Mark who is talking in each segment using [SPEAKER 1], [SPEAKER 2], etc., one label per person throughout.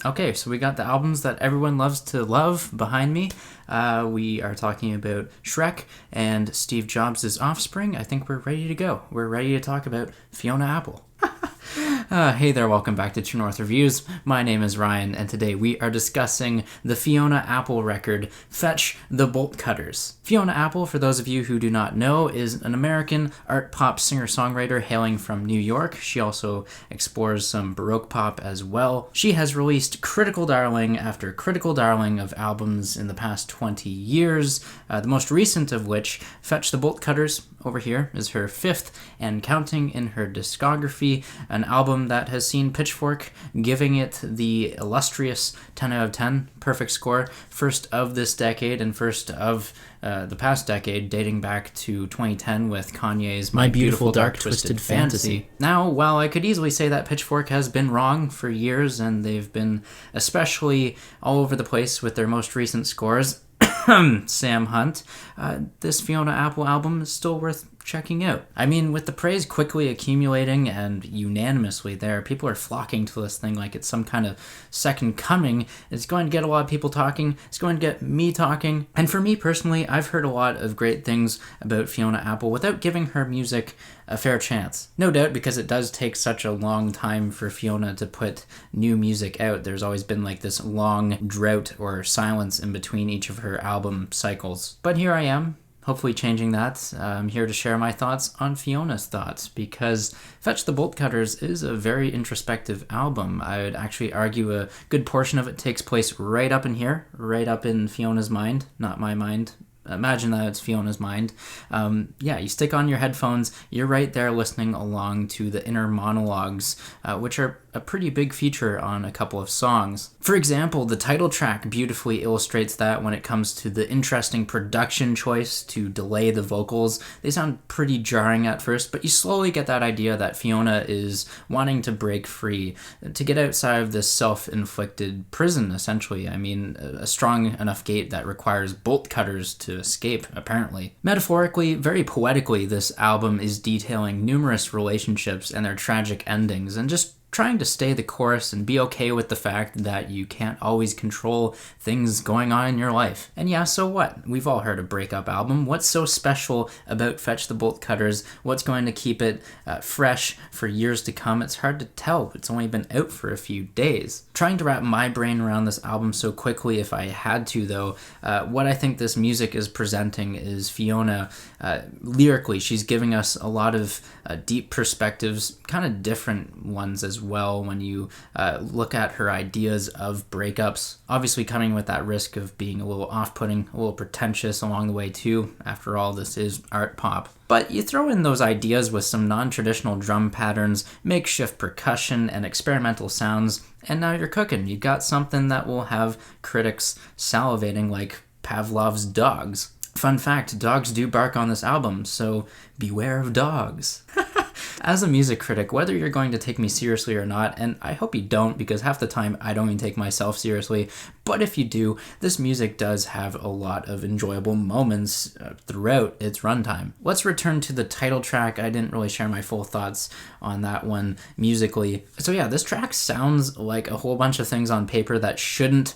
[SPEAKER 1] Okay, so we got the albums that everyone loves to love behind me. We are talking about Shrek and Steve Jobs' offspring. I think we're ready to go. We're ready to talk about Fiona Apple. Hey there, welcome back to True North Reviews. My name is Ryan, and today we are discussing the Fiona Apple record, Fetch the Bolt Cutters. Fiona Apple, for those of you who do not know, is an American art pop singer-songwriter hailing from New York. She also explores some Baroque pop as well. She has released critical darling after critical darling of albums in the past 20 years, the most recent of which, Fetch the Bolt Cutters, over here, is her fifth and counting in her discography, an album that has seen Pitchfork giving it the illustrious 10 out of 10 perfect score, first of this decade and first of the past decade, dating back to 2010 with Kanye's My Beautiful Dark Twisted Fantasy. Now, while I could easily say that Pitchfork has been wrong for years, and they've been especially all over the place with their most recent scores, Sam Hunt, this Fiona Apple album is still worth checking out. I mean, with the praise quickly accumulating and unanimously there, people are flocking to this thing like it's some kind of second coming. It's going to get a lot of people talking. It's going to get me talking. And for me personally, I've heard a lot of great things about Fiona Apple without giving her music a fair chance. No doubt, because it does take such a long time for Fiona to put new music out. There's always been like this long drought or silence in between each of her album cycles. But here I am, hopefully changing that. I'm here to share my thoughts on Fiona's thoughts, because Fetch the Bolt Cutters is a very introspective album. I would actually argue a good portion of it takes place right up in here, right up in Fiona's mind, not my mind. Imagine that it's Fiona's mind. You stick on your headphones, you're right there listening along to the inner monologues, which are a pretty big feature on a couple of songs. For example, the title track beautifully illustrates that when it comes to the interesting production choice to delay the vocals. They sound pretty jarring at first, but you slowly get that idea that Fiona is wanting to break free, to get outside of this self-inflicted prison, essentially. I mean, a strong enough gate that requires bolt cutters to escape, apparently. Metaphorically, very poetically, this album is detailing numerous relationships and their tragic endings, and just trying to stay the course and be okay with the fact that you can't always control things going on in your life. And yeah, so what? We've all heard a breakup album. What's so special about Fetch the Bolt Cutters? What's going to keep it fresh for years to come? It's hard to tell. It's only been out for a few days. Trying to wrap my brain around this album so quickly, if I had to though, what I think this music is presenting is Fiona lyrically. She's giving us a lot of deep perspectives, kind of different ones as well when you look at her ideas of breakups, obviously coming with that risk of being a little off-putting, a little pretentious along the way too. After all, this is art pop. But you throw in those ideas with some non-traditional drum patterns, makeshift percussion, and experimental sounds, and now you're cooking. You got something that will have critics salivating like Pavlov's dogs. Fun fact, dogs do bark on this album, so beware of dogs. As a music critic, whether you're going to take me seriously or not, and I hope you don't, because half the time I don't even take myself seriously, but if you do, this music does have a lot of enjoyable moments throughout its runtime. Let's return to the title track. I didn't really share my full thoughts on that one musically. So yeah, this track sounds like a whole bunch of things on paper that shouldn't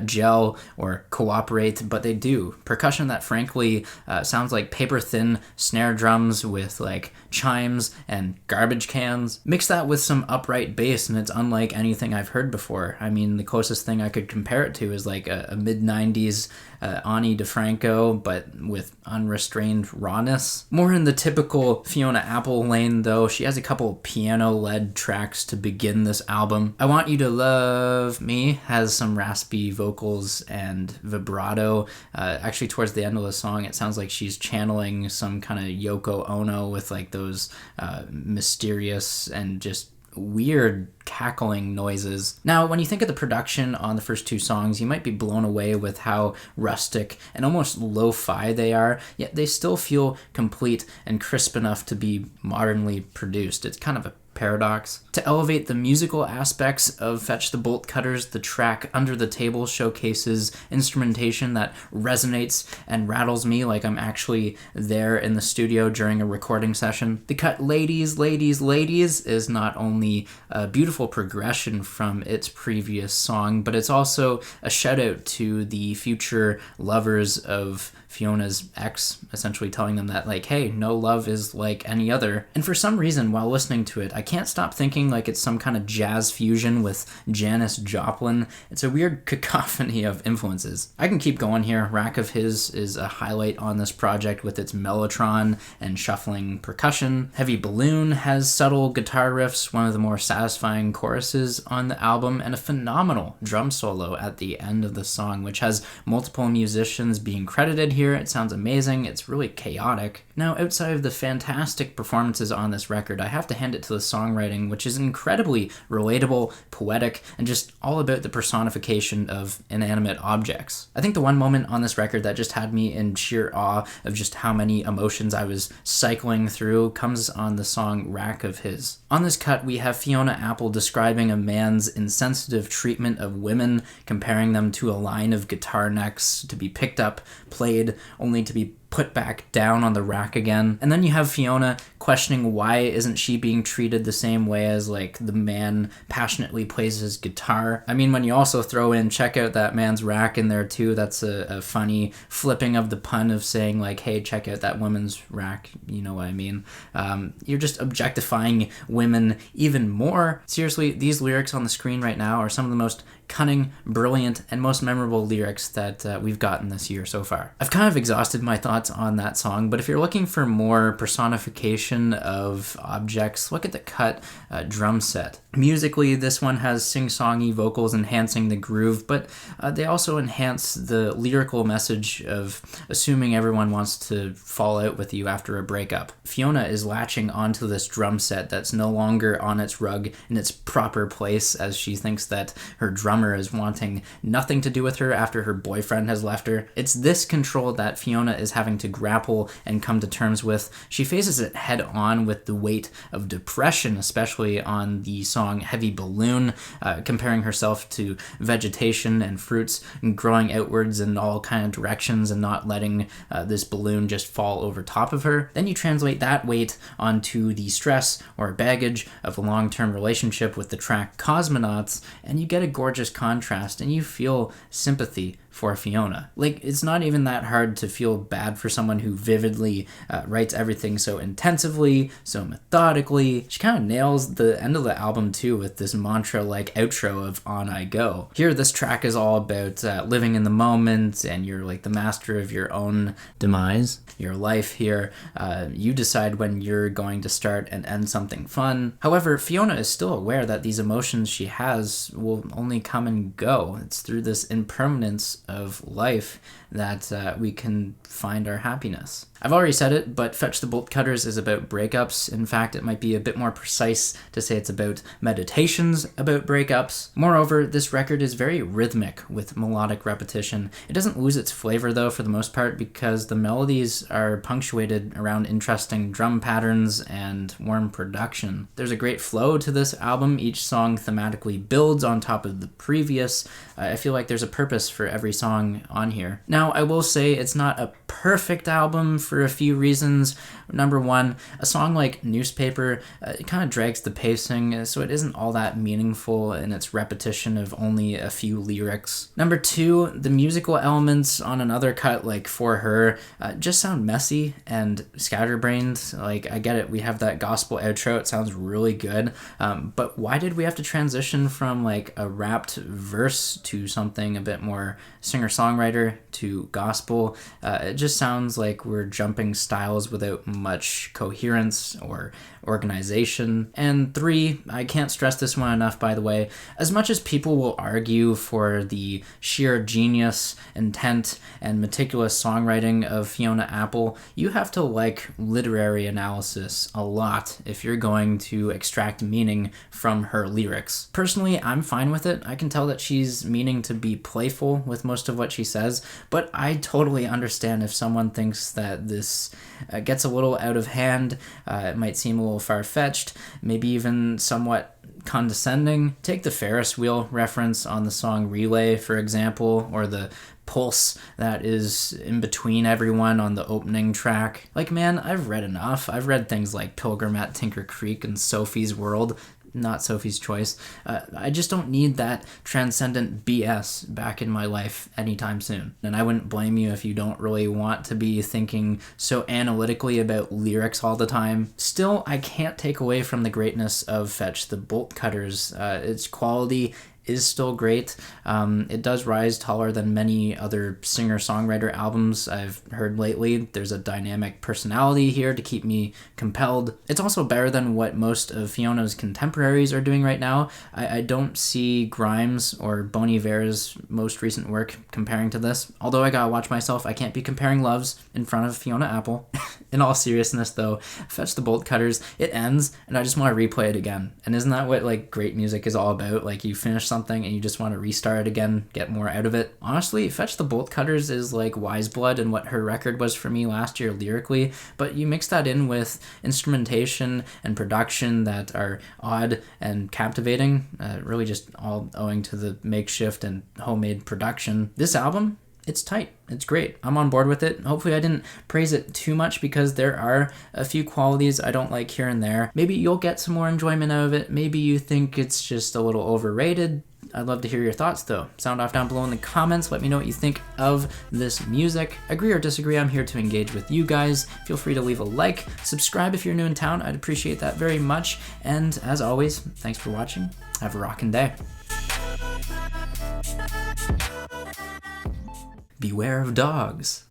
[SPEAKER 1] gel or cooperate, but they do. Percussion that frankly sounds like paper-thin snare drums with like chimes and garbage cans. Mix that with some upright bass and it's unlike anything I've heard before. I mean, the closest thing I could compare it to is like a mid-90s Ani DeFranco, but with unrestrained rawness. More in the typical Fiona Apple lane though. She has a couple piano-led tracks to begin this album. I Want You to Love Me has some raspy vocals and vibrato. Actually, towards the end of the song, it sounds like she's channeling some kind of Yoko Ono with like those mysterious and just weird cackling noises. Now, when you think of the production on the first two songs, you might be blown away with how rustic and almost lo-fi they are, yet they still feel complete and crisp enough to be modernly produced. It's kind of a paradox. To elevate the musical aspects of Fetch the Bolt Cutters, the track Under the Table showcases instrumentation that resonates and rattles me like I'm actually there in the studio during a recording session. The cut Ladies, Ladies, Ladies is not only a beautiful progression from its previous song, but it's also a shout out to the future lovers of Fiona's ex, essentially telling them that, like, hey, no love is like any other. And for some reason, while listening to it, I can't stop thinking like it's some kind of jazz fusion with Janis Joplin. It's a weird cacophony of influences. I can keep going here. Rack of His is a highlight on this project with its mellotron and shuffling percussion. Heavy Balloon has subtle guitar riffs, one of the more satisfying choruses on the album, and a phenomenal drum solo at the end of the song, which has multiple musicians being credited here. It sounds amazing. It's really chaotic. Now, outside of the fantastic performances on this record, I have to hand it to the songwriting, which is incredibly relatable, poetic, and just all about the personification of inanimate objects. I think the one moment on this record that just had me in sheer awe of just how many emotions I was cycling through comes on the song Rack of His. On this cut, we have Fiona Apple describing a man's insensitive treatment of women, comparing them to a line of guitar necks to be picked up, played, only to be put back down on the rack again. And then you have Fiona questioning why isn't she being treated the same way as like the man passionately plays his guitar. I mean, when you also throw in check out that man's rack in there too, that's a funny flipping of the pun of saying like, hey, check out that woman's rack, you know what I mean. You're just objectifying women even more. Seriously, these lyrics on the screen right now are some of the most cunning, brilliant, and most memorable lyrics that we've gotten this year so far. I've kind of exhausted my thoughts on that song, but if you're looking for more personification of objects, look at the cut drum set. Musically, this one has sing-songy vocals enhancing the groove, but they also enhance the lyrical message of assuming everyone wants to fall out with you after a breakup. Fiona is latching onto this drum set that's no longer on its rug in its proper place, as she thinks that her drummer is wanting nothing to do with her after her boyfriend has left her. It's this control that Fiona is having to grapple and come to terms with. She faces it head on with the weight of depression, especially on the song Heavy Balloon, comparing herself to vegetation and fruits and growing outwards in all kind of directions and not letting this balloon just fall over top of her. Then you translate that weight onto the stress or baggage of a long-term relationship with the track Cosmonauts, and you get a gorgeous contrast and you feel sympathy for Fiona. Like, it's not even that hard to feel bad for someone who vividly writes everything so intensively, so methodically. She kind of nails the end of the album too with this mantra-like outro of On I Go. Here, this track is all about living in the moment, and you're like the master of your own demise, your life here. You decide when you're going to start and end something fun. However, Fiona is still aware that these emotions she has will only come and go. It's through this impermanence of life that we can find our happiness. I've already said it, but Fetch the Bolt Cutters is about breakups. In fact, it might be a bit more precise to say it's about meditations about breakups. Moreover, this record is very rhythmic with melodic repetition. It doesn't lose its flavor though for the most part because the melodies are punctuated around interesting drum patterns and warm production. There's a great flow to this album. Each song thematically builds on top of the previous. I feel like there's a purpose for every song on here. Now, I will say it's not a perfect album for a few reasons. Number one, a song like Newspaper, it kind of drags the pacing, so it isn't all that meaningful in its repetition of only a few lyrics. Number two, the musical elements on another cut like For Her just sound messy and scatterbrained. Like, I get it, we have that gospel outro, it sounds really good, but why did we have to transition from like a rapped verse to something a bit more singer-songwriter to gospel? It just sounds like we're jumping styles without much coherence or organization. And three, I can't stress this one enough, by the way, as much as people will argue for the sheer genius, intent, and meticulous songwriting of Fiona Apple, you have to like literary analysis a lot if you're going to extract meaning from her lyrics. Personally, I'm fine with it. I can tell that she's meaning to be playful with most most of what she says, but I totally understand if someone thinks that this gets a little out of hand. It might seem a little far-fetched, maybe even somewhat condescending. Take the Ferris wheel reference on the song Relay, for example, or the pulse that is in between everyone on the opening track. Like, man, I've read enough. I've read things like Pilgrim at Tinker Creek and Sophie's World, not Sophie's Choice. I just don't need that transcendent BS back in my life anytime soon. And I wouldn't blame you if you don't really want to be thinking so analytically about lyrics all the time. Still, I can't take away from the greatness of Fetch the Bolt Cutters. Its quality is still great. It does rise taller than many other singer-songwriter albums I've heard lately. There's a dynamic personality here to keep me compelled. It's also better than what most of Fiona's contemporaries are doing right now. I don't see Grimes or Bon Iver's most recent work comparing to this. Although I gotta watch myself, I can't be comparing loves in front of Fiona Apple. In all seriousness though, Fetch the Bolt Cutters, it ends and I just want to replay it again. And isn't that what like great music is all about? Like you finish something and you just want to restart it again, get more out of it. Honestly, Fetch the Bolt Cutters is like Wise Blood and what her record was for me last year lyrically, but you mix that in with instrumentation and production that are odd and captivating, really just all owing to the makeshift and homemade production. This album, it's tight. It's great. I'm on board with it. Hopefully I didn't praise it too much because there are a few qualities I don't like here and there. Maybe you'll get some more enjoyment out of it. Maybe you think it's just a little overrated. I'd love to hear your thoughts though. Sound off down below in the comments. Let me know what you think of this music. Agree or disagree, I'm here to engage with you guys. Feel free to leave a like. Subscribe if you're new in town. I'd appreciate that very much. And as always, thanks for watching. Have a rockin' day. Beware of dogs.